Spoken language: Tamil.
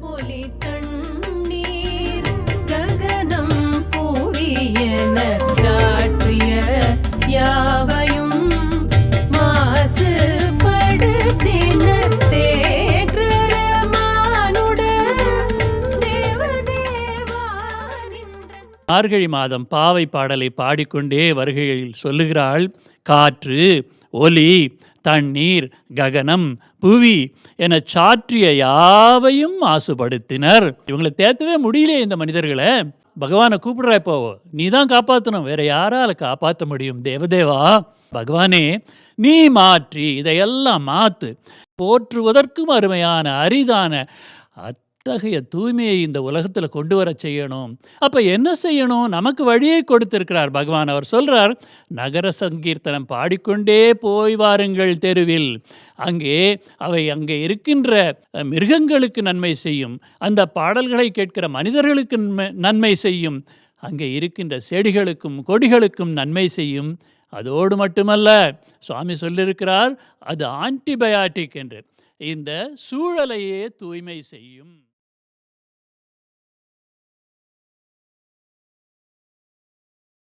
ஒலி தண்ணீர் ககனம் புவியன சாற்றிய யாவையும் மாசுபடுத்தினர் தேற்றர மானுடர் தேவதேவா நின்றன். மார்கழி மாதம் பாவை பாடலை பாடிக்கொண்டே வருகையில் சொல்லுகிறாள், காற்று, ஒலி, தண்ணீர், ககனம், புவி என சாற்றிய யாவையும் மாசுபடுத்தினர். இவங்களை தேத்தவே முடியலையே இந்த மனிதர்களை. பகவானை கூப்பிடுறா, இப்போ நீ தான் காப்பாற்றணும், வேற யாரால காப்பாற்ற முடியும்? தேவதேவா, பகவானே நீ மாற்றி இதையெல்லாம் மாத்து, போற்றுவதற்கும் அருமையான அரிதான அத்தகைய தூய்மையை இந்த உலகத்தில் கொண்டு வர செய்யணும். அப்போ என்ன செய்யணும்? நமக்கு வழியை கொடுத்திருக்கிறார் பகவான். அவர் சொல்கிறார், நகர சங்கீர்த்தனம் பாடிக்கொண்டே போய் வாருங்கள் தெருவில். அங்கே இருக்கின்ற மிருகங்களுக்கு நன்மை செய்யும், அந்த பாடல்களை கேட்கிற மனிதர்களுக்கு நன்மை செய்யும், அங்கே இருக்கின்ற செடிகளுக்கும் கொடிகளுக்கும் நன்மை செய்யும். அதோடு மட்டுமல்ல, சுவாமி சொல்லியிருக்கிறார், அது ஆன்டிபயாட்டிக் என்று இந்த சூழலையே தூய்மை செய்யும்.